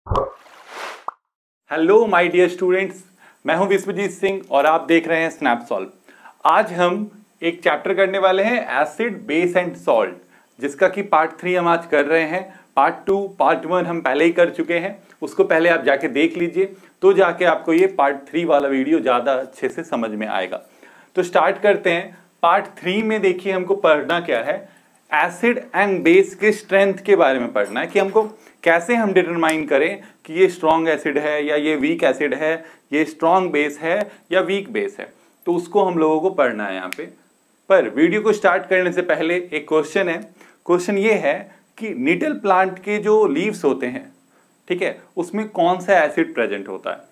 Hello my dear students, मैं हूं विश्वजीत सिंह और आप देख रहे हैं स्नैप सॉल्व। आज हम एक चैप्टर करने वाले हैं एसिड, बेस एंड सॉल्ट, जिसका कि पार्ट 3 हम आज कर रहे हैं। पार्ट 2, पार्ट 1 हम पहले ही कर चुके हैं, उसको पहले आप जाके देख लीजिए, तो जाके आपको ये पार्ट 3 वाला वीडियो ज़्यादा अच्छे से समझ में आएगा। तो स्टार्ट करते हैं। पार्ट 3 में देखिए हमको पढ़ना क्या है, एसिड एंड बेस के स्ट्रेंथ के बारे में पढ़ना है कि हमको कैसे हम डिटरमाइन करें कि ये स्ट्रॉन्ग एसिड है या ये वीक एसिड है, ये स्ट्रॉन्ग बेस है या वीक बेस है। तो उसको हम लोगों को पढ़ना है यहाँ पे। पर वीडियो को स्टार्ट करने से पहले एक क्वेश्चन है। क्वेश्चन ये है कि निटल प्लांट के जो लीव्स होते हैं, ठीक है, उसमें कौन सा एसिड प्रेजेंट होता है।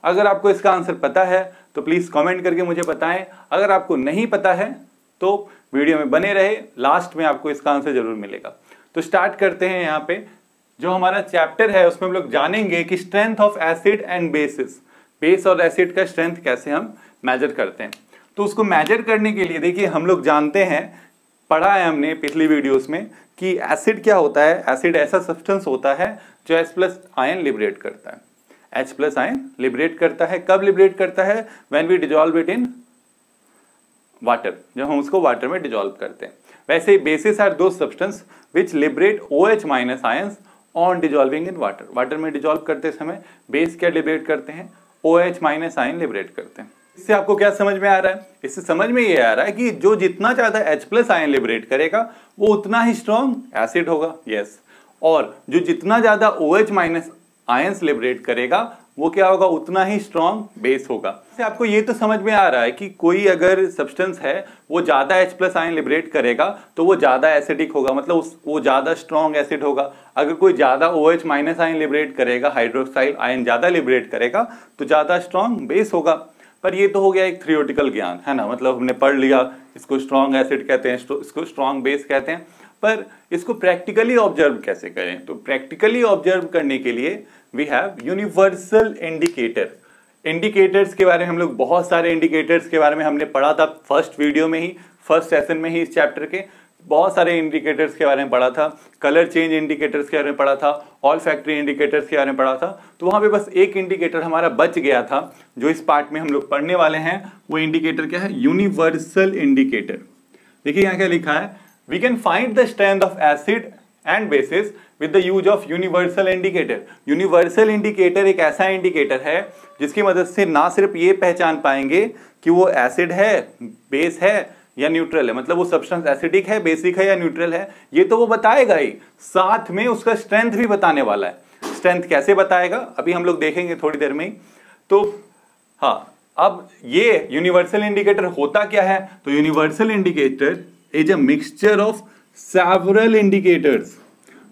अगर आपको इसका आंसर पता है तो प्लीज कमेंट करके मुझे बताएं। अगर आपको नहीं पता है तो वीडियो में बने रहे, लास्ट में आपको इसका आंसर जरूर मिलेगा। तो स्टार्ट करते हैं। यहाँ पे जो हमारा चैप्टर है उसमें हम लोग जानेंगे कि strength of acid and basis, base और एसिड का स्ट्रेंथ कैसे हम मेजर करते हैं। तो उसको मेजर करने के लिए देखिए हम लोग जानते हैं, पढ़ा है हमने पिछली वीडियोस में कि एसिड क्या होता है। एसिड ऐसा सब्सटेंस होता है जो H+ आयन लिबरेट करता है। H+ आयन लिबरेट करता है। कब लिबरेट करता है? When we dissolve it in water, जब हम उसको वाटर में डिजॉल्व करते हैं। वैसे bases are those substance which liberate OH- ions on dissolving in water. Water में डिजॉल्व करते समय बेस क्या लिबरेट करते हैं? OH- आयन लिबरेट करते हैं। इससे आपको क्या समझ में आ रहा है? इससे समझ में ये आ रहा है कि जो जितना ज्यादा H+ आयन लिबरेट करेगा वो उतना ही स्ट्रॉन्ग एसिड होगा। यस। और जो जितना ज्यादा OH- आयंस लिबरेट करेगा वो क्या होगा? उतना ही स्ट्रॉन्ग बेस होगा। इससे आपको ये तो समझ में आ रहा है कि कोई अगर सब्सटेंस है वो ज्यादा H+ आयन लिबरेट करेगा तो वो ज्यादा एसिडिक होगा, मतलब वो ज्यादा स्ट्रॉन्ग एसिड होगा। अगर कोई ज्यादा OH- आयन लिबरेट करेगा, हाइड्रोक्साइल आयन ज्यादा लिबरेट करेगा तो ज्यादा स्ट्रॉन्ग बेस होगा। पर ये तो हो गया एक थ्योरेटिकल ज्ञान, है ना, मतलब हमने पढ़ लिया इसको स्ट्रॉन्ग एसिड कहते हैं, इसको स्ट्रॉन्ग बेस कहते हैं। पर इसको प्रैक्टिकली ऑब्जर्व कैसे करें? तो प्रैक्टिकली ऑब्जर्व करने के लिए we have universal indicator. Indicators के बारे में हम लोग बहुत सारे इंडिकेटर्स के बारे में हमने पढ़ा था फर्स्ट वीडियो में ही, फर्स्ट सेशन में ही। इस चैप्टर के बहुत सारे इंडिकेटर्स के बारे में पढ़ा था। कलर चेंज इंडिकेटर्स के बारे में पढ़ा था, ऑल फैक्ट्री इंडिकेटर्स के बारे में पढ़ा था। तो वहां पे बस एक इंडिकेटर हमारा बच गया था जो इस पार्ट में हम लोग पढ़ने वाले हैं। वो इंडिकेटर क्या है? Universal indicator. देखिए यहाँ क्या लिखा है, we can find the strength of acid and bases with the use of universal indicator. Universal indicator एक ऐसा इंडिकेटर है जिसकी मदद से ना सिर्फ ये पहचान पाएंगे कि वो एसिड है, बेस है या न्यूट्रल है, मतलब वो सब्सटेंस एसिडिक है, बेसिक है या न्यूट्रल है, ये तो वो बताएगा ही, साथ में उसका स्ट्रेंथ भी बताने वाला है। स्ट्रेंथ कैसे बताएगा अभी हम लोग देखेंगे थोड़ी देर में ही। तो हाँ, अब ये यूनिवर्सल इंडिकेटर होता क्या है? तो universal indicator is a mixture of several indicators.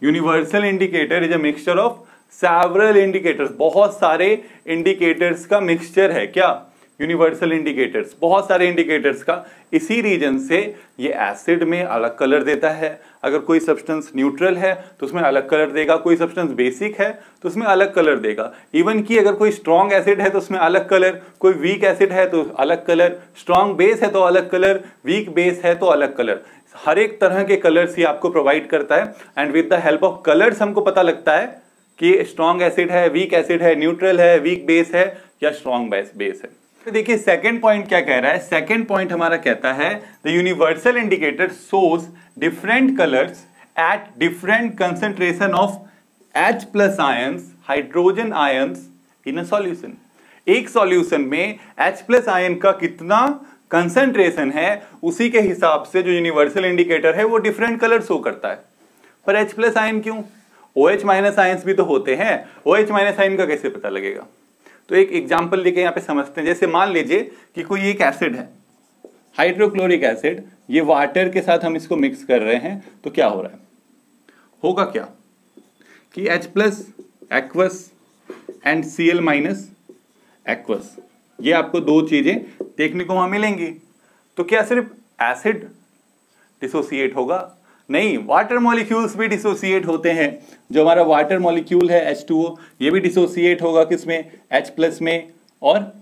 Universal indicator is a mixture of several indicators. बहुत सारे इंडिकेटर्स का मिक्सचर है क्या? यूनिवर्सल इंडिकेटर्स, बहुत सारे इंडिकेटर्स का। इसी रीजन से ये एसिड में अलग कलर देता है। अगर कोई सब्सटेंस न्यूट्रल है तो उसमें अलग कलर देगा, कोई सब्सटेंस बेसिक है तो उसमें अलग कलर देगा। इवन कि अगर कोई स्ट्रॉन्ग एसिड है तो उसमें अलग कलर, कोई वीक एसिड है तो अलग कलर, स्ट्रॉन्ग बेस है तो अलग कलर, वीक बेस है तो अलग कलर। हर एक तरह के कलर्स ही आपको प्रोवाइड करता है। And with the help of colours हमको पता लगता है कि स्ट्रॉन्ग एसिड है, वीक एसिड है, न्यूट्रल है, वीक बेस है या स्ट्रॉन्ग बेस है। तो देखिए सेकंड पॉइंट क्या कह रहा है। सेकंड पॉइंट हमारा कहता है the universal indicator shows different colours at different concentration of H+ ions, hydrogen ions in a solution. एक सॉल्यूशन में H+ आयन का कितना कंसंट्रेशन है उसी के हिसाब से जो यूनिवर्सल इंडिकेटर है वो डिफरेंट कलर शो करता है। पर H+ आयन क्यों? OH- आयंस भी तो होते हैं। OH- आयन का कैसे पता लगेगा? तो एक एग्जांपल लेके यहाँ पे समझते हैं। जैसे मान लीजिए कि कोई एक एसिड है, हाइड्रोक्लोरिक एसिड, ये वाटर के साथ हम इसको मिक्स कर रहे हैं तो क्या हो रहा है? होगा क्या कि H+ aqueous and Cl- aqueous, ये आपको दो चीजें देखने को वहां मिलेंगी। तो क्या सिर्फ एसिड डिसोसिएट होगा? नहीं, वाटर मॉलिक्यूल्स भी डिसोसिएट होते हैं। जो हमारा वाटर मॉलिक्यूल है H2O, ये भी डिसोसिएट होगा किसमें? H+ में और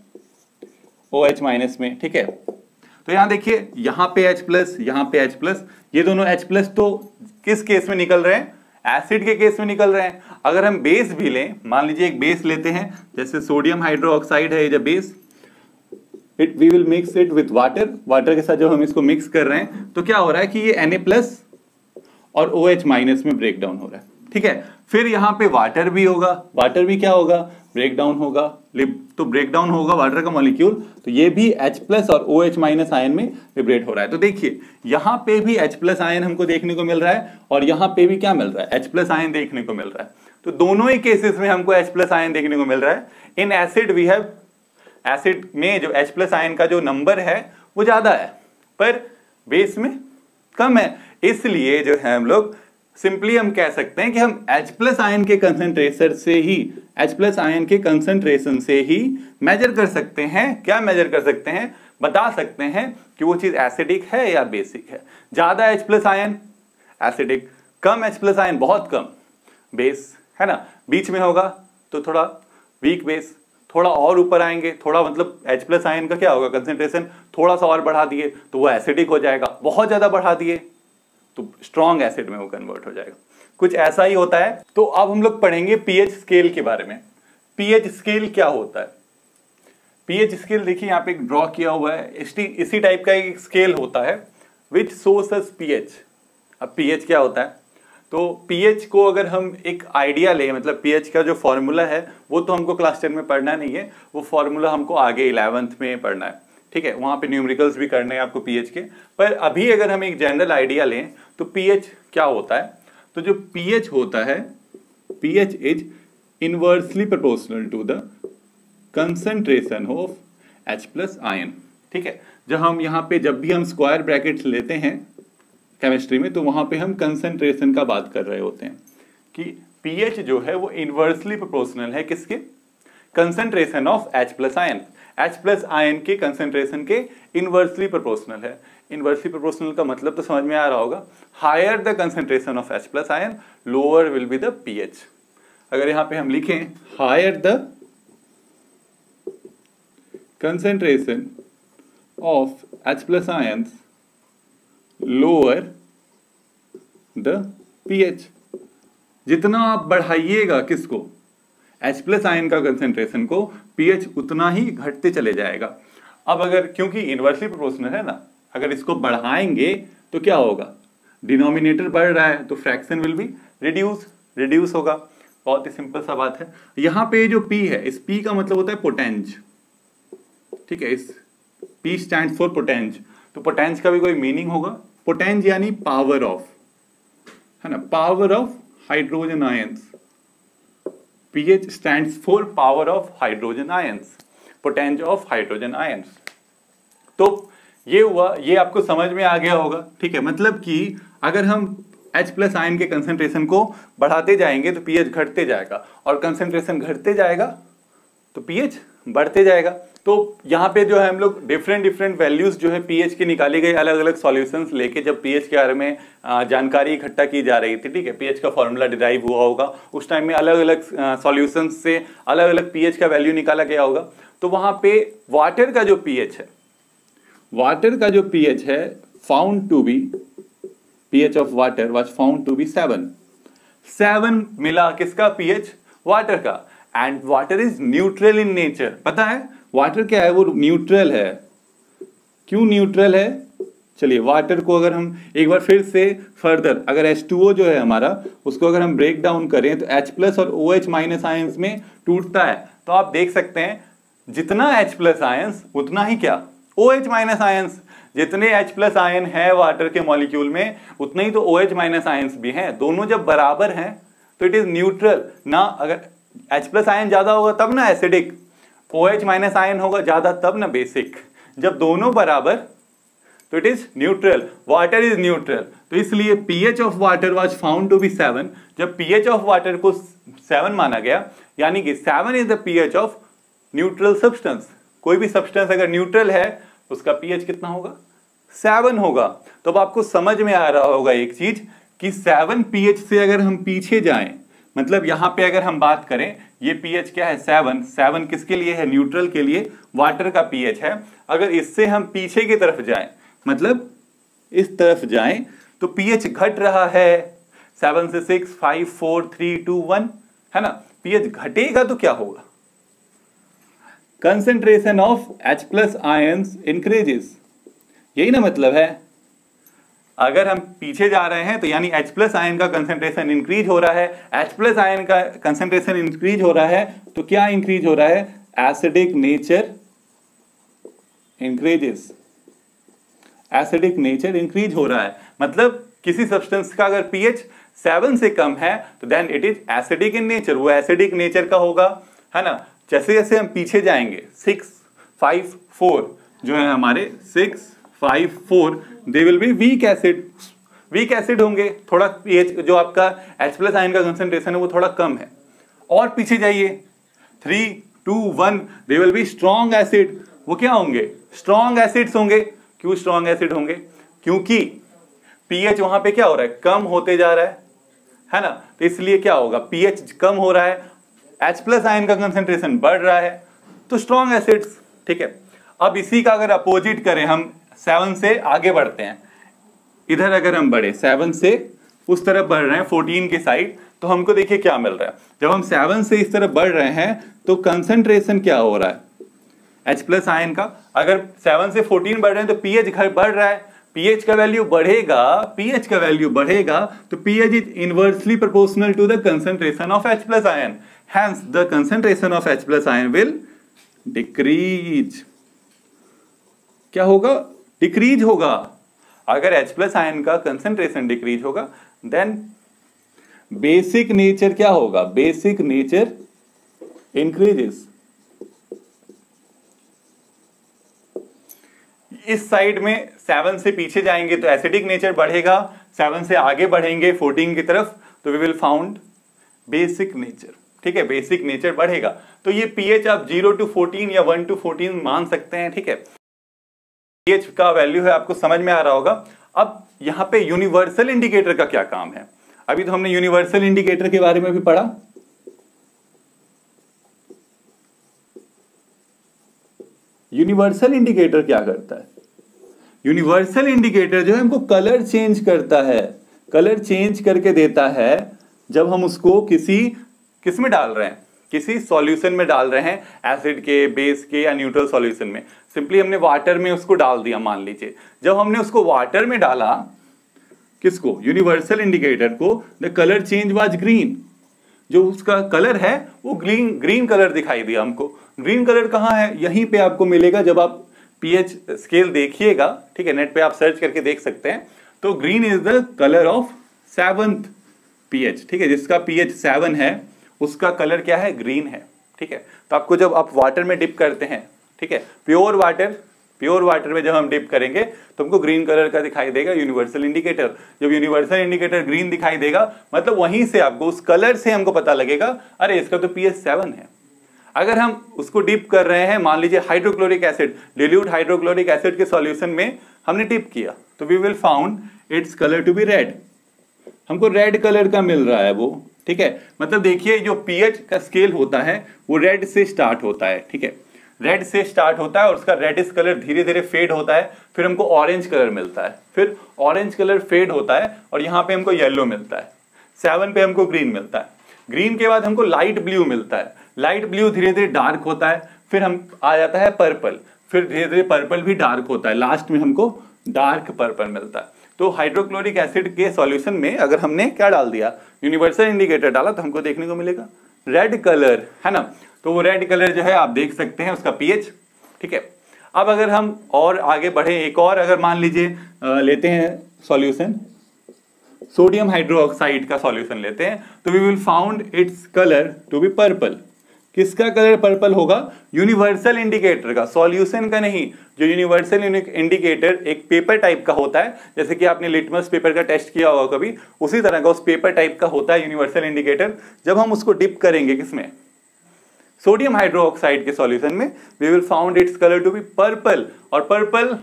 OH- में। ठीक है, तो यहां देखिए, यहां पे H+, यहां पे H+, ये दोनों H+ तो किस केस में निकल रहे हैं? एसिड के केस में निकल रहे हैं। अगर हम बेस भी लें, मान लीजिए एक बेस लेते हैं, जैसे सोडियम हाइड्रोक्साइड है, ये base, we will mix it with water. Water के साथ जब हम इसको मिक्स कर रहे हैं तो क्या हो रहा है कि ये Na+ और OH- में ब्रेक डाउन हो रहा है। ठीक है, फिर यहाँ पे वाटर भी होगा, वाटर भी क्या होगा, ब्रेक डाउन होगा। तो ब्रेक डाउन होगा वाटर का मॉलिक्यूल, तो ये भी H+ और OH- आयन में लिबरेट हो रहा है। तो देखिए यहाँ पे भी H+ आयन हमको देखने को मिल रहा है और यहाँ पे भी क्या मिल रहा है, H+ आयन देखने को मिल रहा है। तो दोनों ही केसेस में हमको H+ आयन देखने को मिल रहा है। In acid we have, acid में जो H+ आयन का जो नंबर है वो ज्यादा है, पर बेस में कम है। इसलिए जो है हम लोग सिंपली हम कह सकते हैं कि हम H+ आयन के कंसंट्रेशन से ही, H+ आयन के कंसंट्रेशन से ही मेजर कर सकते हैं। क्या मेजर कर सकते हैं, बता सकते हैं कि वो चीज एसिडिक है या बेसिक है। ज्यादा H+ आयन एसिडिक, कम H+ आयन बहुत कम बेस, है ना। बीच में होगा तो थोड़ा वीक बेस, थोड़ा और ऊपर आएंगे, थोड़ा मतलब H+ आयन का क्या होगा, कंसंट्रेशन थोड़ा सा और बढ़ा दिए तो वो एसिडिक हो जाएगा, बहुत ज्यादा बढ़ा दिए तो स्ट्रॉन्ग एसिड में वो कन्वर्ट हो जाएगा। कुछ ऐसा ही होता है। तो अब हम लोग पढ़ेंगे पीएच स्केल के बारे में। पीएच स्केल क्या होता है, पीएच स्केल देखिए यहाँ पे एक ड्रॉ किया हुआ है, इसी टाइप का एक स्केल होता है विच शोस अस पीएच। अब पीएच क्या होता है, तो पीएच को अगर हम एक आइडिया लें, मतलब पीएच का जो फॉर्मूला है वो तो हमको क्लास 10 में पढ़ना नहीं है, वो फॉर्मूला हमको आगे 11th में पढ़ना है। ठीक है, वहां पे न्यूमेरिकल्स भी करने हैं आपको पीएच के। पर अभी अगर हम एक जनरल आइडिया लें तो पीएच क्या होता है, तो जो पीएच होता है, pH is inversely proportional to the concentration of H+ ion. ठीक है, जब हम यहाँ पे जब भी हम स्क्वायर ब्रैकेट्स लेते हैं केमिस्ट्री में, तो वहां पे हम कंसंट्रेशन का बात कर रहे होते हैं कि पीएच जो है वो इनवर्सली प्रोपोर्शनल है किसके, concentration of H+ ion. H+ ion के कंसंट्रेशन के इनवर्सली प्रोपोर्शनल है। इनवर्सली प्रोपोर्शनल का मतलब तो समझ में आ रहा होगा, higher the concentration of H+ ion lower will be the pH. अगर यहां पे हम लिखें higher the concentration of H+ ions lower the pH, जितना आप बढ़ाइएगा किसको, H+ आयन का कंसंट्रेशन को, पीएच उतना ही घटते चले जाएगा। अब अगर क्योंकि इनवर्सली प्रोपोर्शनल है ना, अगर इसको बढ़ाएंगे तो क्या होगा, डिनोमिनेटर बढ़ रहा है तो फ्रैक्शन विल बी रिड्यूस होगा। बहुत ही सिंपल सा बात है। यहाँ पे जो P है, इस P का मतलब होता है पोटेंज। ठीक है, इस P स्टैंड्स फॉर पोटेंज। तो पोटेंज का भी कोई मीनिंग होगा, पोटेंज यानी पावर ऑफ, है ना, power of hydrogen ions. PH stands for power of hydrogen ions, potenz of hydrogen ions. तो ये हुआ, ये आपको समझ में आ गया होगा। ठीक है, मतलब कि अगर हम H+ आयन के कंसंट्रेशन को बढ़ाते जाएंगे तो पीएच घटते जाएगा, और कंसंट्रेशन घटते जाएगा तो पीएच बढ़ते जाएगा। तो यहाँ पे जो है हम लोग डिफरेंट वैल्यूज जो है पीएच की निकाली गई, अलग अलग सॉल्यूशंस लेके, जब पीएच के बारे में जानकारी इकट्ठा की जा रही थी। ठीक है, पीएच का फॉर्मूला डिराइव हुआ होगा, उस टाइम में अलग अलग सॉल्यूशंस से अलग अलग पीएच का वैल्यू निकाला गया होगा। तो वहां पे वाटर का जो पीएच है, वाटर का जो पीएच है found to be, pH of water was found to be 7 मिला किसका, पीएच वाटर का। And water is neutral in nature. पता है वाटर क्या है, वो न्यूट्रल है। क्यों न्यूट्रल है, चलिए वाटर को अगर हम एक बार फिर से फर्दर, अगर H2O जो है हमारा, उसको अगर हम ब्रेक डाउन करें तो H+ और OH- आयंस में टूटता है। तो आप देख सकते हैं जितना H+ आयंस उतना ही क्या, OH- आयंस। जितने H+ आयन है वाटर के मॉलिक्यूल में, उतने ही तो OH- आयंस भी हैं। दोनों जब बराबर हैं तो इट इज न्यूट्रल ना। अगर H+ आयन ज्यादा होगा तब ना एसिडिक, OH- आयन होगा ज्यादा तब ना बेसिक। जब दोनों बराबर तो it is neutral, water is neutral. तो इसलिए pH of water was found to be 7। जब पीएच ऑफ वाटर को 7 माना गया, यानी कि 7 is the pH of neutral substance. कोई भी सब्सटेंस अगर न्यूट्रल है उसका पीएच कितना होगा, 7 होगा। तो अब आपको समझ में आ रहा होगा एक चीज कि 7 पीएच से अगर हम पीछे जाएं, मतलब यहां पे अगर हम बात करें, ये पीएच क्या है, 7 किसके लिए है, न्यूट्रल के लिए वाटर का पीएच है। अगर इससे हम पीछे की तरफ जाएं, मतलब इस तरफ जाएं, तो पीएच घट रहा है। 7 से 6, 5, 4, 3, 2, 1, है ना। pH घटेगा तो क्या होगा, concentration of H+ ions increases, यही ना मतलब है। अगर हम पीछे जा रहे हैं तो यानी H+ आयन का कंसेंट्रेशन इंक्रीज हो रहा है, H+ आयन का कंसेंट्रेशन इंक्रीज हो रहा है तो क्या इंक्रीज हो रहा है, acidic nature increases, acidic nature increase हो रहा है। मतलब किसी सब्सटेंस का अगर pH 7 से कम है तो then it is acidic in nature, वो एसिडिक नेचर का होगा, है ना। जैसे जैसे हम पीछे जाएंगे 6, 5, 4 जो है हमारे 6, 5, 4 they will be weak acid, weak acid होंगे, थोड़ा pH जो आपका H+ आयन का कंसेंट्रेशन है वो थोड़ा कम है। और पीछे जाइए 3, 2, 1 they will be strong acid, वो क्या होंगे, स्ट्रॉन्ग एसिड्स होंगे। क्यों स्ट्रॉन्ग एसिड होंगे, क्योंकि pH वहां पे क्या हो रहा है, कम होते जा रहा है ना। तो इसलिए क्या होगा, pH कम हो रहा है, H+ आयन का कंसेंट्रेशन बढ़ रहा है, तो स्ट्रॉन्ग एसिड्स, ठीक है। अब इसी का अगर अपोजिट करें, हम 7 से आगे बढ़ते हैं, इधर अगर हम बढ़े 7 से उस तरफ बढ़ रहे हैं 14 के साइड, तो हमको देखिए क्या मिल रहा है। जब हम 7 से इस तरफ बढ़ रहे हैं तो कंसेंट्रेशन क्या हो रहा है H+ आयन का, अगर 7 से 14 बढ़ रहे हैं तो pH बढ़ रहा है, pH का वैल्यू बढ़ेगा, pH का वैल्यू बढ़ेगा तो pH is inversely proportional to the concentration of H+ ion, hence the concentration of H+ ion will decrease. क्या होगा, डिक्रीज होगा। अगर H+ आयन का कंसेंट्रेशन डिक्रीज होगा देन बेसिक नेचर क्या होगा, बेसिक नेचर इंक्रीजेस। इस साइड में 7 से पीछे जाएंगे तो एसिडिक नेचर बढ़ेगा, 7 से आगे बढ़ेंगे 14 की तरफ तो we will found basic nature, ठीक है, बेसिक नेचर बढ़ेगा। तो ये pH आप 0 to 14 या 1 to 14 मान सकते हैं, ठीक है। pH का वैल्यू है, आपको समझ में आ रहा होगा। अब यहां पे यूनिवर्सल इंडिकेटर का क्या काम है, अभी तो हमने यूनिवर्सल इंडिकेटर के बारे में भी पढ़ा। यूनिवर्सल इंडिकेटर क्या करता है, यूनिवर्सल इंडिकेटर जो है हमको कलर चेंज करता है, कलर चेंज करके देता है जब हम उसको किस में डाल रहे हैं, किसी सॉल्यूशन में डाल रहे हैं, एसिड के, बेस के या न्यूट्रल सॉल्यूशन में। सिंपली हमने वाटर में उसको डाल दिया, मान लीजिए जब हमने उसको वाटर में डाला, किसको, यूनिवर्सल इंडिकेटर को, the colour change was green, जो उसका कलर है वो ग्रीन कलर दिखाई दिया हमको। ग्रीन कलर कहाँ है, यहीं पे आपको मिलेगा जब आप pH स्केल देखिएगा, ठीक है, नेट पे आप सर्च करके देख सकते हैं। तो green is the colour of 7th pH, ठीक है, जिसका pH 7 है उसका कलर क्या है, ग्रीन है, ठीक है। तो आपको जब आप वाटर में डिप करते हैं, ठीक है, प्योर वाटर में जब हम डिप करेंगे तो हमको ग्रीन कलर का दिखाई देगा यूनिवर्सल इंडिकेटर। जब यूनिवर्सल इंडिकेटर ग्रीन दिखाई देगा मतलब वहीं से आपको, उस कलर से हमको पता लगेगा अरे इसका तो pH 7 है। अगर हम उसको डिप कर रहे हैं, मान लीजिए hydrochloric acid, dilute hydrochloric acid के सॉल्यूशन में हमने डिप किया तो we will found its colour to be red, हमको रेड कलर का मिल रहा है वो, ठीक है। मतलब देखिए जो pH का स्केल होता है वो रेड से स्टार्ट होता है, ठीक है, रेड से स्टार्ट होता है और उसका रेडिश कलर धीरे धीरे फेड होता है, फिर हमको ऑरेंज कलर मिलता है, फिर ऑरेंज कलर फेड होता है और यहाँ पे हमको येलो मिलता है, 7 पे हमको ग्रीन मिलता है, ग्रीन के बाद हमको लाइट ब्लू मिलता है, लाइट ब्लू धीरे धीरे डार्क होता है, फिर हम आ जाता है पर्पल, फिर धीरे धीरे पर्पल भी डार्क होता है, लास्ट में हमको डार्क पर्पल मिलता है। तो हाइड्रोक्लोरिक एसिड के सॉल्यूशन में अगर हमने क्या डाल दिया, यूनिवर्सल इंडिकेटर डाला तो हमको देखने को मिलेगा रेड कलर, है ना। तो वो रेड कलर जो है आप देख सकते हैं उसका pH, ठीक है। अब अगर हम और आगे बढ़े, एक और अगर मान लीजिए लेते हैं सॉल्यूशन, सोडियम हाइड्रोक्साइड का सॉल्यूशन लेते हैं तो we will found its colour to be purple. किसका कलर पर्पल होगा, यूनिवर्सल इंडिकेटर का, सॉल्यूशन का नहीं। जो यूनिवर्सल इंडिकेटर एक पेपर टाइप का होता है, जैसे कि आपने लिटमस पेपर का टेस्ट किया होगा कभी, उसी तरह का उस पेपर टाइप का होता है यूनिवर्सल इंडिकेटर। जब हम उसको डिप करेंगे किसमें, सोडियम हाइड्रोक्साइड के सॉल्यूशन में, we will found its colour to be purple, और पर्पल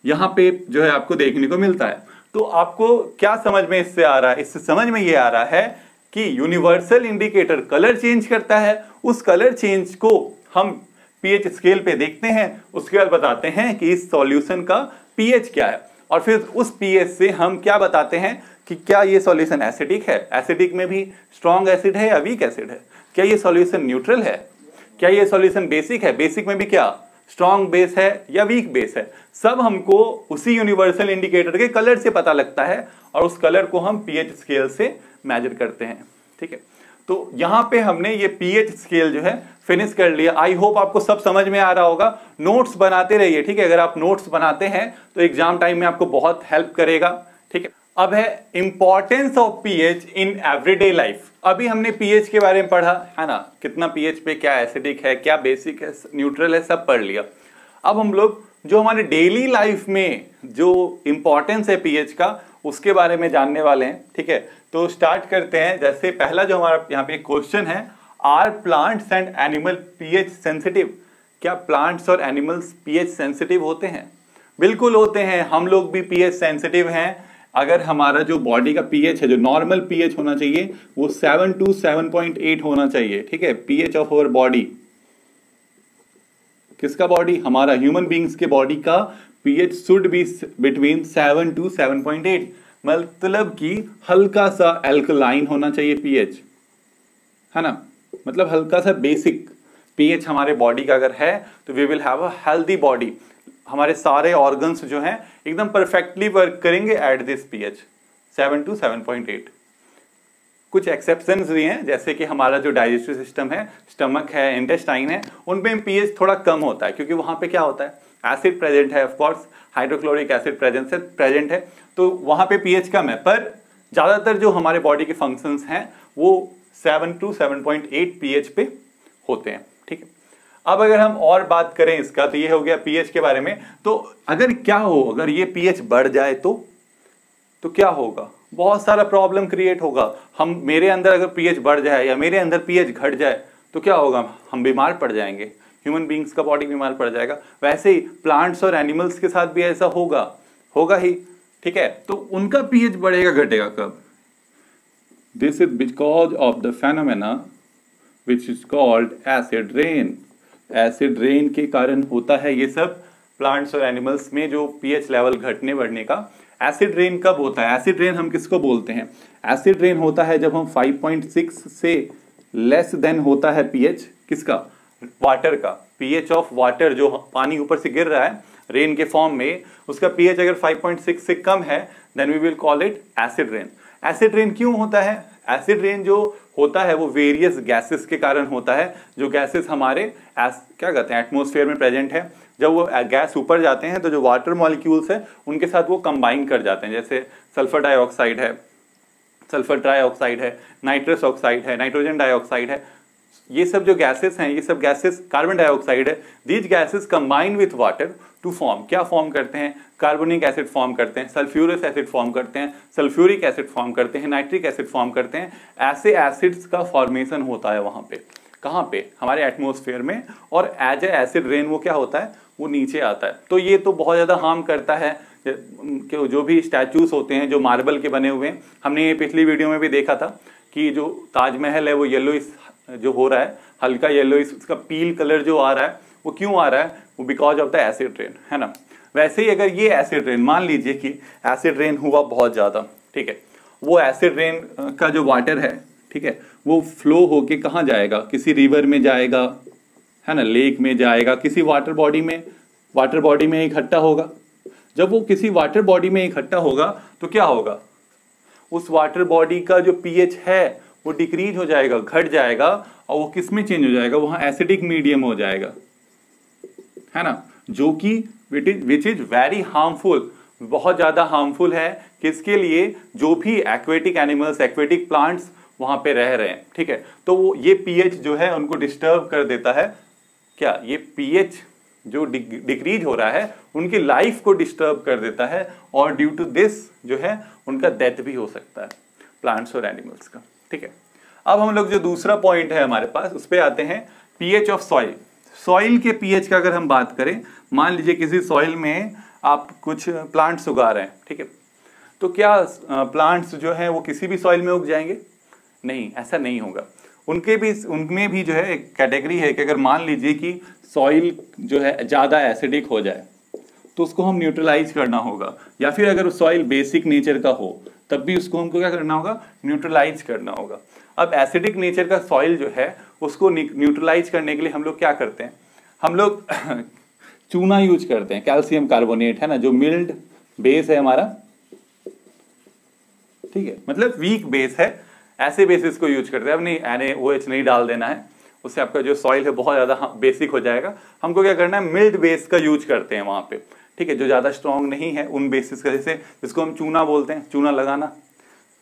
यहां पे जो है आपको देखने को मिलता है। तो आपको क्या समझ में इससे आ रहा है, इससे समझ में ये आ रहा है कि यूनिवर्सल इंडिकेटर कलर चेंज करता है, उस कलर चेंज को हम pH स्केल पे देखते हैं, उसके बाद बताते हैं कि इस सॉल्यूशन का pH क्या है, और फिर उस pH से हम क्या बताते हैं कि क्या ये सॉल्यूशन एसिडिक है, एसिडिक में भी स्ट्रॉन्ग एसिड है या वीक एसिड है, क्या ये सॉल्यूशन न्यूट्रल है, क्या ये सॉल्यूशन बेसिक है, बेसिक में भी क्या स्ट्रॉन्ग बेस है या वीक बेस है, सब हमको उसी यूनिवर्सल इंडिकेटर के कलर से पता लगता है और उस कलर को हम पीएच स्केल से मेजर करते हैं। ठीक है, तो यहां पे हमने ये पीएच स्केल जो है फिनिश कर लिया। आई होप आपको सब समझ में आ रहा होगा। नोट्स बनाते रहिए, ठीक है, अगर आप नोट्स बनाते हैं तो एग्जाम टाइम में आपको बहुत हेल्प करेगा। ठीक है, अब है importance of pH in everyday life. अभी हमने पीएच के बारे में पढ़ा है ना, कितना पीएच पे क्या एसिडिक है, क्या बेसिक है, न्यूट्रल है, सब पढ़ लिया। अब हम लोग जो हमारे डेली लाइफ में जो इंपॉर्टेंस है पीएच का उसके बारे में जानने वाले हैं। ठीक है, तो स्टार्ट करते हैं। जैसे पहला जो हमारा यहाँ पे क्वेश्चन है, are plants and animal pH sensitive? क्या प्लांट्स और एनिमल्स पीएच सेंसिटिव होते हैं? बिल्कुल होते हैं, हम लोग भी पीएच सेंसिटिव हैं। अगर हमारा जो बॉडी का पीएच है, जो नॉर्मल पीएच होना चाहिए वो 7 to 7.8 होना चाहिए। ठीक है, पीएच ऑफ अवर बॉडी, किसका बॉडी, हमारा ह्यूमन बींग्स के बॉडी का pH should be between 7 to 7.8, मतलब कि हल्का सा अल्कलाइन होना चाहिए पीएच, है ना, मतलब हल्का सा बेसिक पीएच हमारे बॉडी का अगर है तो we will have a healthy body. हमारे सारे ऑर्गन्स जो हैं एकदम परफेक्टली वर्क करेंगे एट दिस पीएच 7 to 7.8। कुछ एक्सेप्शंस भी हैं, जैसे कि हमारा जो डाइजेस्टिव सिस्टम है, स्टमक है, इंटेस्टाइन है, उनमें पीएच थोड़ा कम होता है क्योंकि वहां पे क्या होता है, एसिड प्रेजेंट है, of course hydrochloric acid present है, तो वहां पे पीएच कम है। पर ज्यादातर जो हमारे बॉडी के फंक्शंस हैं वो 7 to 7.8 पीएच पे होते हैं। ठीक है, अब अगर हम और बात करें इसका, तो ये हो गया पीएच के बारे में। तो अगर क्या हो, अगर ये पीएच बढ़ जाए तो क्या होगा, बहुत सारा प्रॉब्लम क्रिएट होगा। हम मेरे अंदर अगर पीएच बढ़ जाए या मेरे अंदर पीएच घट जाए तो क्या होगा, हम बीमार पड़ जाएंगे, ह्यूमन बींग्स का बॉडी बीमार पड़ जाएगा। वैसे ही प्लांट्स और एनिमल्स के साथ भी ऐसा होगा ही। ठीक है, तो उनका पीएच बढ़ेगा घटेगा कब? This is because of the phenomena which is called acid rain. Acid rain के कारण होता है ये सब प्लांट्स और एनिमल्स में जो पीएच लेवल घटने बढ़ने का। एसिड रेन कब होता है? एसिड रेन हम किसको बोलते हैं? एसिड रेन होता है जब हम 5.6 से लेस देन होता है पीएच किसका, वाटर का। पीएच ऑफ वाटर, जो पानी ऊपर से गिर रहा है रेन के फॉर्म में, उसका पीएच अगर 5.6 से कम है then we will call it acid rain. Acid rain क्यों होता है? एसिड रेन जो होता है वो वेरियस गैसेस के कारण होता है, जो गैसेस हमारे क्या कहते हैं एटमॉस्फेयर में प्रेजेंट है। जब वो गैस ऊपर जाते हैं तो जो वाटर मॉलिक्यूल्स है उनके साथ वो कंबाइन कर जाते हैं, जैसे सल्फर डाइऑक्साइड है, सल्फर ट्राइऑक्साइड है, नाइट्रस ऑक्साइड है, नाइट्रोजन डाइऑक्साइड है, ये सब जो गैसेस हैं, ये सब गैसेस, कार्बन डाइऑक्साइड है, these gases combine with water to form, क्या फॉर्म करते हैं, कार्बोनिक एसिड फॉर्म करते हैं, सल्फ्यूरस एसिड फॉर्म करते हैं, सल्फ्यूरिक एसिड फॉर्म करते हैं, नाइट्रिक एसिड फॉर्म करते हैं। ऐसे एसिड्स का फॉर्मेशन होता है वहां पे, कहाँ पे, हमारे एटमॉस्फेयर में, और एज ए एसिड रेन वो क्या होता है, वो नीचे आता है। तो ये तो बहुत ज्यादा हार्म करता है। जो भी स्टैचूज होते हैं जो मार्बल के बने हुए हैं, हमने ये पिछली वीडियो में भी देखा था कि जो ताजमहल है वो येलो जो हो रहा है, हल्का येलो, इसका पील कलर जो आ रहा है वो क्यों आ रहा है, वो because of the acid rain, है ना। वैसे ही अगर ये एसिड रेन, मान लीजिए कि एसिड रेन हुआ बहुत ज्यादा, ठीक है, वो एसिड रेन का जो वाटर है, ठीक है, वो फ्लो होके कहाँ जाएगा, किसी रिवर में जाएगा, है ना, लेक में जाएगा, किसी वाटर बॉडी में इकट्ठा होगा। जब वो किसी वाटर बॉडी में इकट्ठा होगा तो क्या होगा, उस वाटर बॉडी का जो पीएच है वो डिक्रीज हो जाएगा, घट जाएगा, और वो किस में चेंज हो जाएगा, वहां एसिडिक मीडियम हो जाएगा, है ना, जो कि विच इज वेरी हार्मफुल, बहुत ज्यादा हार्मफुल है किसके लिए, जो भी एक्वेटिक एनिमल्स, एक्वेटिक प्लांट्स वहां पे रह रहे हैं। ठीक है, तो वो ये पीएच जो है उनको डिस्टर्ब कर देता है। क्या ये पीएच जो डिक्रीज हो रहा है उनकी लाइफ को डिस्टर्ब कर देता है, और ड्यू टू दिस जो है उनका डेथ भी हो सकता है प्लांट्स और एनिमल्स का। ठीक है, अब हम लोग जो दूसरा पॉइंट है हमारे पास उस पे आते हैं, पीएच ऑफ सॉइल। सॉइल के पीएच का अगर हम बात करें, मान लीजिए किसी सॉइल में आप कुछ प्लांट्स उगा रहे हैं, ठीक है, तो क्या प्लांट्स जो है वो किसी भी सॉइल में उग जाएंगे? नहीं, ऐसा नहीं होगा। उनमें भी जो है एक कैटेगरी है कि अगर मान लीजिए कि सॉइल जो है ज़्यादा एसिडिक हो जाए तो उसको हम न्यूट्रलाइज करना होगा, या फिर अगर सॉइल बेसिक नेचर का हो, तब भी उसको हमको क्या करना होगा, न्यूट्रलाइज करना होगा। अब एसिडिक नेचर का सॉइल जो है उसको न्यूट्रलाइज करने के लिए हम लोग क्या करते हैं, हम लोग चूना यूज करते हैं, कैल्शियम कार्बोनेट, है ना, जो मिल्ड बेस है हमारा, ठीक है, मतलब वीक बेस है, ऐसे बेसिस को यूज करते हैं। अब नहीं NaOH नहीं डाल देना है, उससे आपका जो सॉइल है बहुत ज़्यादा बेसिक हो जाएगा। हमको क्या करना है, मिल्ड बेस का यूज करते हैं वहाँ पे, ठीक है, जो ज़्यादा स्ट्रॉन्ग नहीं है उन बेसिस का, जैसे जिसको हम चूना बोलते हैं, चूना लगाना,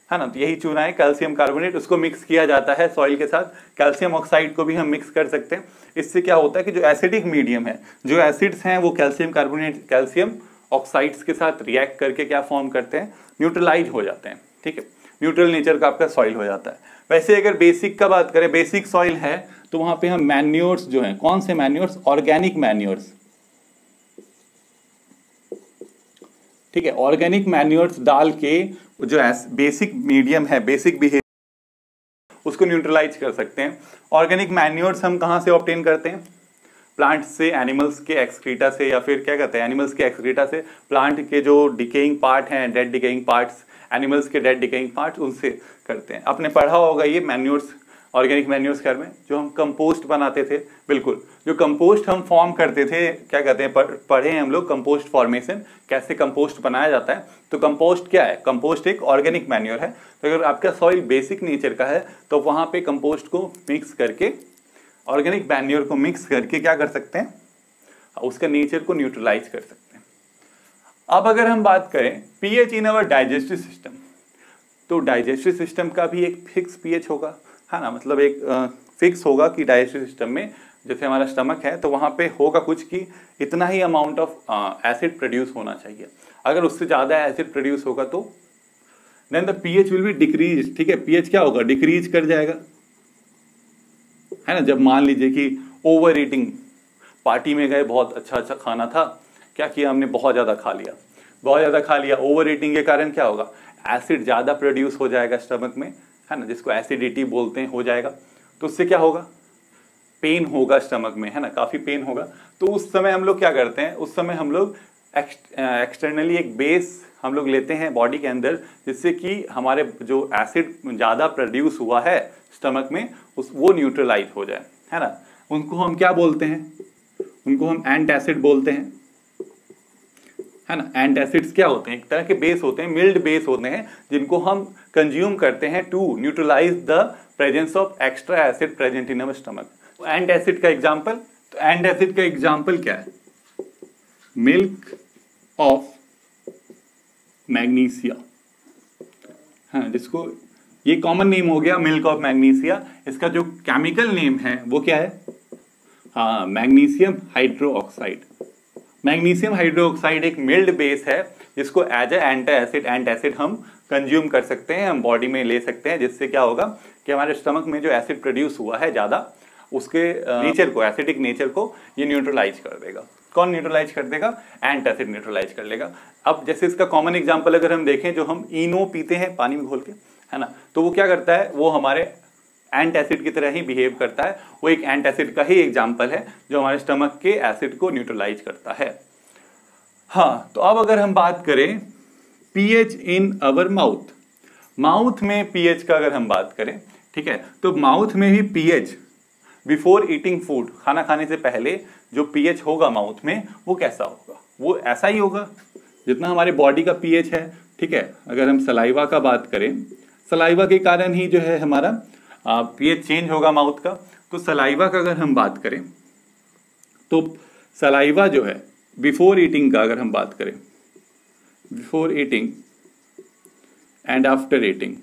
है ना, तो यही चूना है कैल्शियम कार्बोनेट, उसको मिक्स किया जाता है सॉइल के साथ। कैल्शियम ऑक्साइड को भी हम मिक्स कर सकते हैं। इससे क्या होता है कि जो एसिडिक मीडियम है, जो एसिड्स हैं वो कैल्शियम कार्बोनेट, कैल्शियम ऑक्साइड्स के साथ रिएक्ट करके क्या फॉर्म करते हैं, न्यूट्रलाइज हो जाते हैं, ठीक है, न्यूट्रल नेचर का आपका सॉइल हो जाता है। वैसे अगर बेसिक का बात करें, बेसिक सॉइल है तो वहां पे हम मैन्योर्स जो हैं, कौन से मैन्योर्स, ऑर्गेनिक मैन्योर्स, ठीक है, ऑर्गेनिक मैन्योर्स डाल के जो बेसिक मीडियम है, बेसिक बिहेवियर, उसको न्यूट्रलाइज कर सकते हैं। ऑर्गेनिक मैन्योर्स हम कहाँ से ऑब्टेन करते हैं, प्लांट से, एनिमल्स के एक्सक्रीटा से, या फिर क्या कहते हैं, एनिमल्स के एक्सक्रीटा से, प्लांट के जो डिकेइंग पार्ट हैं, डेड डिकेइंग पार्ट्स, एनिमल्स के डेड डिकेइंग पार्ट्स, उनसे करते हैं। आपने पढ़ा होगा ये मैन्योर्स, ऑर्गेनिक मैन्योर्स घर में जो हम कंपोस्ट बनाते थे, बिल्कुल, जो कंपोस्ट हम फॉर्म करते थे, क्या कहते हैं, पढ़े हैं हम लोग कंपोस्ट फॉर्मेशन, कैसे कंपोस्ट बनाया जाता है। तो कंपोस्ट क्या है, कंपोस्ट एक ऑर्गेनिक मैन्योर है। तो अगर आपका सॉइल बेसिक नेचर का है तो वहाँ पे कंपोस्ट को मिक्स करके, ऑर्गेनिक मैन्योर को मिक्स करके क्या कर सकते हैं, उसका नेचर को न्यूट्रलाइज कर सकते हैं। अब अगर हम बात करें पीएच इन अवर डाइजेस्टिव सिस्टम, तो डाइजेस्टिव सिस्टम का भी एक फिक्स पीएच होगा, है ना, मतलब एक फिक्स होगा कि डाइजेस्टिव सिस्टम में, जैसे हमारा स्टमक है तो वहाँ पे होगा कुछ कि इतना ही अमाउंट ऑफ एसिड प्रोड्यूस होना चाहिए। अगर उससे ज़्यादा एसिड प्रोड्यूस होगा तो then the pH will be decrease, ठीक है, पीएच क्या होगा, डिक्रीज कर जाएगा, है ना। जब मान लीजिए कि ओवर ईटिंग, पार्टी में गए, बहुत अच्छा अच्छा खाना था, क्या किया हमने, बहुत ज़्यादा खा लिया, बहुत ज़्यादा खा लिया, ओवर ईटिंग के कारण क्या होगा, एसिड ज़्यादा प्रोड्यूस हो जाएगा स्टमक में, है ना, जिसको एसिडिटी बोलते हैं, हो जाएगा। तो उससे क्या होगा, पेन होगा स्टमक में, है ना, काफ़ी पेन होगा। तो उस समय हम लोग क्या करते हैं, उस समय हम लोग एक्सटर्नली एक बेस हम लोग लेते हैं बॉडी के अंदर, जिससे कि हमारे जो एसिड ज़्यादा प्रोड्यूस हुआ है स्टमक में वो न्यूट्रलाइज हो जाए, है ना। उनको हम क्या बोलते हैं, उनको हम एंटासिड बोलते हैं, है ना। एंटासिड्स क्या होते हैं, एक तरह के बेस होते हैं, मिल्ड बेस होते हैं, जिनको हम कंज्यूम करते हैं to neutralise the presence of extra acid present in our stomach. Antacid का एग्जांपल, तो एंटासिड का एग्जांपल क्या है, मिल्क ऑफ मैग्नीशिया, हाँ, जिसको ये कॉमन नेम हो गया मिल्क ऑफ मैग्नीशिया। इसका जो केमिकल नेम है वो क्या है, हाँ, मैग्नीशियम हाइड्रोक्साइड। मैग्नीशियम हाइड्रोक्साइड एक मिल्ड बेस है जिसको एज ए एंटासिड हम कंज्यूम कर सकते हैं, हम बॉडी में ले सकते हैं, जिससे क्या होगा कि हमारे स्टमक में जो एसिड प्रोड्यूस हुआ है ज़्यादा, उसके नेचर को, एसिडिक नेचर को ये न्यूट्रलाइज कर देगा। कौन न्यूट्रलाइज कर देगा, एंटासिड न्यूट्रलाइज कर लेगा। अब जैसे इसका कॉमन एग्जांपल अगर हम देखें, जो हम इनो पीते हैं पानी में घोल के, है ना, तो वो क्या करता है, वो हमारे एंटासिड की तरह ही बिहेव करता है। वो एक एंटासिड का ही एग्जाम्पल है जो हमारे स्टमक के एसिड को न्यूट्रलाइज करता है। हाँ, तो अब अगर हम बात करें pH in our mouth, mouth में पीएच का अगर हम बात करें, ठीक है, तो माउथ में भी पीएच बिफोर ईटिंग फूड, खाना खाने से पहले जो पीएच होगा माउथ में वो कैसा होगा, वो ऐसा ही होगा जितना हमारे बॉडी का पीएच है, ठीक है। अगर हम सलाइवा का बात करें, सलाइवा के कारण ही जो है हमारा पीएच चेंज होगा माउथ का। तो सलाइवा का अगर हम बात करें तो सलाइवा जो है बिफोर ईटिंग का अगर हम बात करें, before eating and after eating,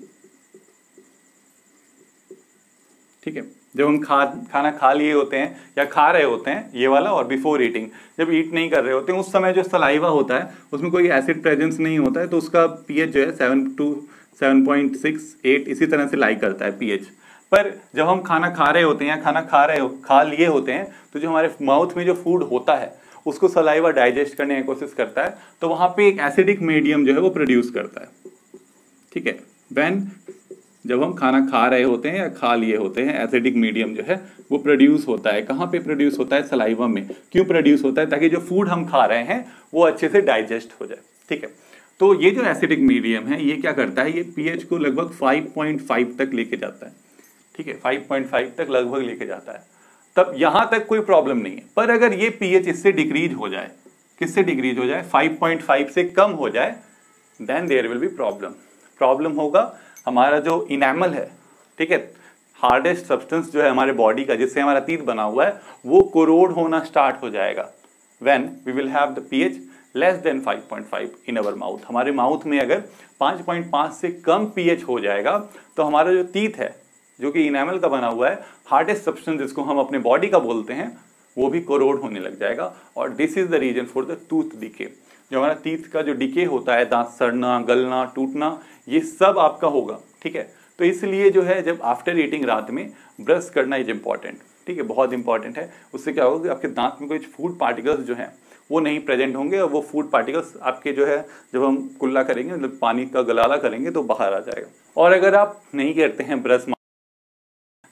ठीक है, जब हम खाना खा लिए होते हैं या खा रहे होते हैं, ये वाला, और बिफोर ईटिंग जब ईट नहीं कर रहे होते हैं, उस समय जो सलाइवा होता है उसमें कोई एसिड प्रेजेंस नहीं होता है, तो उसका पीएच जो है 7 to 7.68 इसी तरह से लाई करता है पीएच। पर जब हम खाना खा रहे होते हैं या खा लिए होते हैं, तो जो हमारे माउथ में जो फूड होता है उसको सलाइवा डाइजेस्ट करने की कोशिश करता है, तो वहाँ पे एक एसिडिक मीडियम जो है वो प्रोड्यूस करता है, ठीक है। व्हेन जब हम खाना खा रहे होते हैं या खा लिए होते हैं, एसिडिक मीडियम जो है वो प्रोड्यूस होता है। कहाँ पे प्रोड्यूस होता है, सलाइवा में। क्यों प्रोड्यूस होता है, ताकि जो फूड हम खा रहे हैं वो अच्छे से डाइजेस्ट हो जाए, ठीक है। तो ये जो एसिडिक मीडियम है ये क्या करता है, ये पीएच को लगभग 5.5 तक लेके जाता है, ठीक है, 5.5 तक लगभग लेके जाता है, तब यहां तक कोई प्रॉब्लम नहीं है। पर अगर ये पीएच इससे डिक्रीज हो जाए, किससे डिक्रीज हो जाए, 5.5 से कम हो जाए, then there will be problem. Problem होगा हमारा जो इनेमल है, ठीक है, हार्डेस्ट सब्सटेंस जो है हमारे बॉडी का जिससे हमारा टीथ बना हुआ है, वो कोरोड होना स्टार्ट हो जाएगा when we will have the pH less than 5.5 in our mouth. हमारे माउथ में अगर 5.5 से कम पीएच हो जाएगा तो हमारा जो टीथ है, जो कि इनेमल का बना हुआ है, हार्डेस्ट सब्सटेंस जिसको हम अपने बॉडी का बोलते हैं, वो भी कोरोड होने लग जाएगा। और this is the reason for the tooth decay. जो हमारा टीथ का जो डिके होता है, दांत सड़ना, गलना, टूटना, ये सब आपका होगा, ठीक है। तो इसलिए जो है जब आफ्टर ईटिंग रात में ब्रश करना इज इम्पॉर्टेंट, ठीक है, बहुत इंपॉर्टेंट है। उससे क्या होगा कि आपके दांत में कोई फूड पार्टिकल्स जो हैं वो नहीं प्रेजेंट होंगे, और वो फूड पार्टिकल्स आपके जो है जब हम कुल्ला करेंगे, मतलब पानी का गलाला करेंगे, तो बाहर आ जाएगा। और अगर आप नहीं करते हैं ब्रश,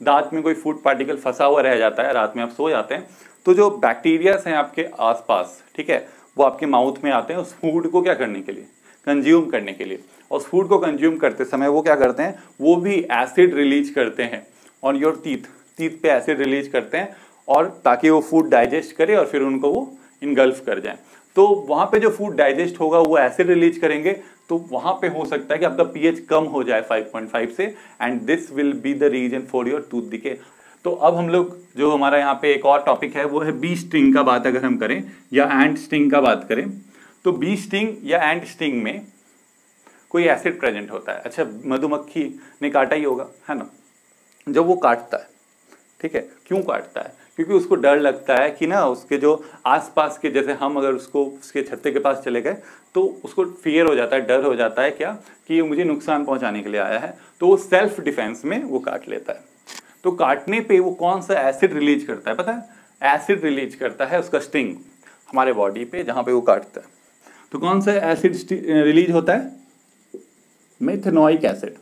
दांत में कोई फूड पार्टिकल फंसा हुआ रह जाता है, रात में आप सो जाते हैं, तो जो बैक्टीरियाज हैं आपके आसपास, ठीक है, वो आपके माउथ में आते हैं उस फूड को क्या करने के लिए, कंज्यूम करने के लिए। और उस फूड को कंज्यूम करते समय वो क्या करते हैं, वो भी एसिड रिलीज करते हैं ऑन योर टीथ, टीथ पे एसिड रिलीज करते हैं, और ताकि वो फूड डाइजेस्ट करे और फिर उनको वो इनगल्फ कर जाए। तो वहां पे जो फूड डाइजेस्ट होगा वो एसिड रिलीज करेंगे, तो वहां पे हो सकता है कि आपका पीएच कम हो जाए 5.5 से, and this will be the reason for your tooth decay. तो अब हम लोग जो हमारा यहाँ पे एक और टॉपिक है वो है बी स्टिंग का बात अगर हम करें या एंट स्टिंग का बात करें, तो बी स्टिंग या एंट स्टिंग में कोई एसिड प्रेजेंट होता है। अच्छा, मधुमक्खी ने काटा ही होगा, है ना। जब वो काटता है, ठीक है, क्यों काटता है, क्योंकि उसको डर लगता है कि ना उसके जो आसपास के, जैसे हम अगर उसको उसके छत्ते के पास चले गए तो उसको फियर हो जाता है, डर हो जाता है क्या, कि ये मुझे नुकसान पहुंचाने के लिए आया है, तो वो सेल्फ डिफेंस में वो काट लेता है। तो काटने पे वो कौन सा एसिड रिलीज करता है पता है, एसिड रिलीज करता है उसका स्टिंग हमारे बॉडी पे जहां पे वो काटता है। तो कौन सा एसिड रिलीज होता है, methanoic acid.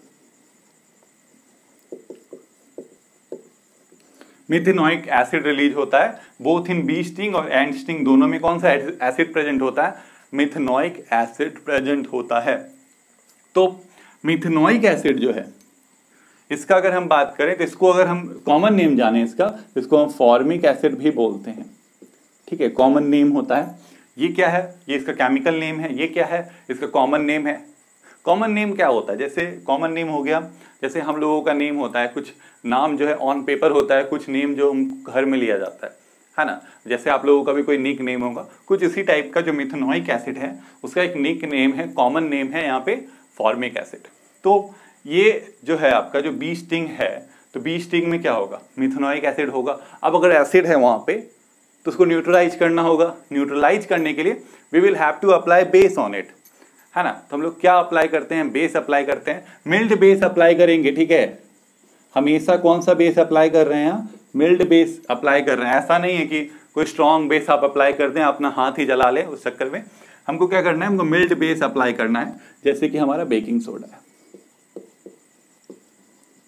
Methanoic acid release होता है बोथ इन बी स्टिंग और एंट स्टिंग, दोनों में कौन सा एसिड प्रेजेंट होता है, मेथनोइक एसिड प्रेजेंट होता है। तो मेथनोइक एसिड जो है, इसका अगर हम बात करें तो इसको अगर हम कॉमन नेम जाने इसका, इसको हम फॉर्मिक एसिड भी बोलते हैं, ठीक है, कॉमन नेम होता है। ये क्या है, ये इसका केमिकल नेम है, ये क्या है, इसका कॉमन नेम है। कॉमन नेम क्या होता है, जैसे कॉमन नेम हो गया, जैसे हम लोगों का नेम होता है, कुछ नाम जो है ऑन पेपर होता है, कुछ नेम जो हम घर में लिया जाता है ना। जैसे आप लोगों का भी कोई निक नेम होगा, कुछ इसी टाइप का जो मेथनोइक एसिड है उसका एक निक नेम है, कॉमन नेम है यहाँ पे फॉर्मिक एसिड। तो ये जो है आपका जो बी स्टिंग है, तो बी स्टिंग में क्या होगा, मेथनोइक एसिड होगा। अब अगर एसिड है वहां पे तो उसको न्यूट्रलाइज करना होगा। न्यूट्रलाइज करने के लिए we will have to apply base on it, है ना। तो हम लोग क्या अप्लाई करते हैं, बेस अप्लाई करते हैं, मिल्ड बेस अप्लाई करेंगे, ठीक है। हमेशा कौन सा बेस अप्लाई कर रहे हैं, मिल्ड बेस अप्लाई कर रहे हैं। ऐसा नहीं है कि कोई स्ट्रॉन्ग बेस आप अप्लाई कर दें, अपना हाथ ही जला ले, उस चक्कर में हमको क्या करना है, हमको मिल्ड बेस अप्लाई करना है, जैसे कि हमारा बेकिंग सोडा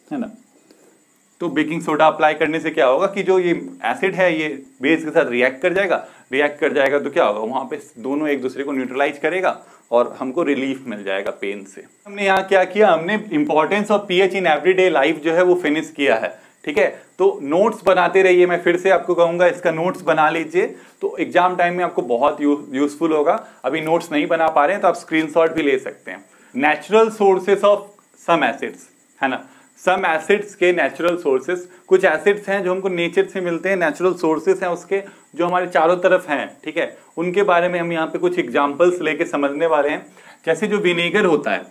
है ना। तो बेकिंग सोडा अप्लाई करने से क्या होगा कि जो ये एसिड है ये बेस के साथ रिएक्ट कर जाएगा, तो क्या होगा, वहां पे दोनों एक दूसरे को न्यूट्रलाइज करेगा और हमको रिलीफ मिल जाएगा पेन से। हमने यहाँ क्या किया, हमने importance of pH in everyday life जो है वो फिनिश किया है, ठीक है। तो नोट्स बनाते रहिए, मैं फिर से आपको कहूंगा इसका नोट्स बना लीजिए, तो एग्जाम टाइम में आपको बहुत यूजफुल होगा। अभी नोट्स नहीं बना पा रहे हैं तो आप स्क्रीनशॉट भी ले सकते हैं। Natural sources of some acids, है ना, सम एसिड्स के नेचुरल सोर्सेस, कुछ एसिड्स हैं जो हमको नेचर से मिलते हैं, नेचुरल सोर्सेस हैं उसके जो हमारे चारों तरफ हैं, ठीक है। उनके बारे में हम यहाँ पे कुछ एग्जांपल्स लेके समझने वाले हैं। जैसे जो विनेगर होता है,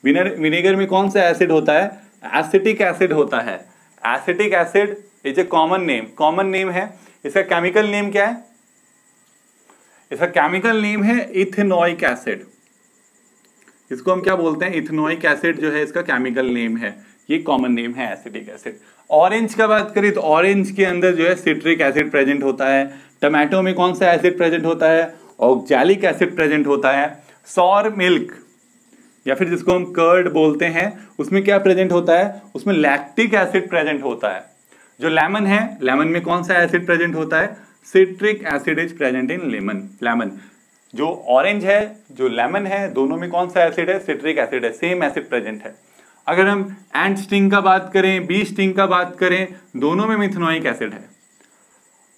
विनेगर में कौन सा एसिड होता है, एसिटिक एसिड होता है। Acetic acid is a common name है। इसका केमिकल नेम क्या है, इसका केमिकल नेम है इथेनोइक एसिड। इसको हम क्या बोलते हैं, इथेनोइक एसिड जो है इसका केमिकल नेम है, ये कॉमन नेम है एसिटिक एसिड। ऑरेंज का बात करें तो ऑरेंज के अंदर जो है सिट्रिक एसिड प्रेजेंट होता है। टमाटो में कौन सा एसिड प्रेजेंट होता है, ऑक्सैलिक एसिड प्रेजेंट होता है। सॉर मिल्क या फिर जिसको हम कर्ड बोलते हैं उसमें क्या प्रेजेंट होता है, उसमें लैक्टिक एसिड प्रेजेंट होता है। जो लेमन है, लेमन में कौन सा एसिड प्रेजेंट होता है, citric acid is present in lemon. जो ऑरेंज है, जो लेमन है, दोनों में कौन सा एसिड है? सिट्रिक एसिड है, सेम एसिड प्रेजेंट है। अगर हम एंट स्टिंग का बात करें, बी स्टिंग का बात करें, दोनों में मिथेनोइक एसिड है।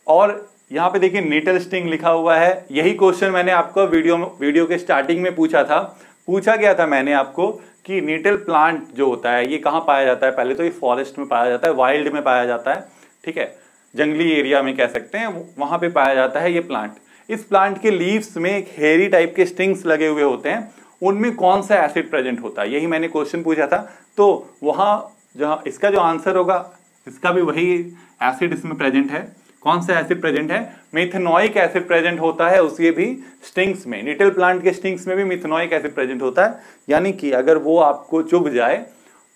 और यहाँ पे देखिए नीटल स्टिंग लिखा हुआ है। यही क्वेश्चन मैंने आपको वीडियो के स्टार्टिंग में पूछा गया था मैंने आपको कि नीटल प्लांट जो होता है ये कहाँ पाया जाता है? पहले तो ये फॉरेस्ट में पाया जाता है, वाइल्ड में पाया जाता है, ठीक है, जंगली एरिया में कह सकते हैं, वहां पे पाया जाता है ये प्लांट। इस प्लांट के लीव्स में एक हेयरी टाइप के स्टिंग्स लगे हुए होते हैं, उनमें कौन सा एसिड प्रेजेंट होता है? यही मैंने क्वेश्चन पूछा था। तो वहां जहां इसका जो आंसर होगा, इसका भी वही एसिड इसमें प्रेजेंट है। कौन सा एसिड प्रेजेंट है? मिथेनोइक एसिड प्रेजेंट होता है उसके भी स्टिंग्स में। निटल प्लांट के स्टिंग्स में भी मिथेनोइक एसिड प्रेजेंट होता है, यानी कि अगर वो आपको चुभ जाए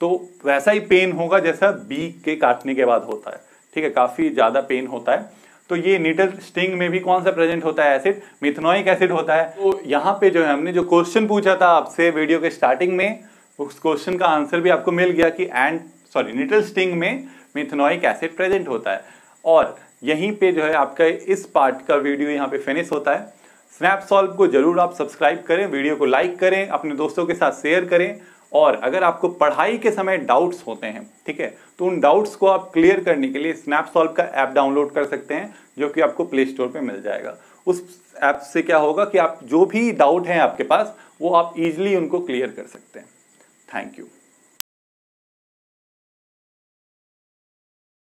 तो वैसा ही पेन होगा जैसा बी के काटने के बाद होता है, ठीक है, काफी ज्यादा पेन होता है। तो ये निटल स्टिंग में भी कौन सा प्रेजेंट होता है एसिड? मिथेनोइक एसिड होता है। तो यहाँ पे जो है हमने जो क्वेश्चन पूछा था आपसे वीडियो के स्टार्टिंग में, उस क्वेश्चन का आंसर भी आपको मिल गया कि निटल स्टिंग में मिथेनोइक एसिड प्रेजेंट होता है। और यहीं पे जो है आपका इस पार्ट का वीडियो यहाँ पे फिनिश होता है। स्नैपसॉल्व को जरूर आप सब्सक्राइब करें, वीडियो को लाइक करें, अपने दोस्तों के साथ शेयर करें। और अगर आपको पढ़ाई के समय डाउट्स होते हैं, ठीक है, तो उन डाउट्स को आप क्लियर करने के लिए स्नैपसॉल्व का ऐप डाउनलोड कर सकते हैं, जो कि आपको प्ले स्टोर पे मिल जाएगा। उस ऐप से क्या होगा कि आप जो भी डाउट हैं आपके पास, वो आप इजीली उनको क्लियर कर सकते हैं। Thank you.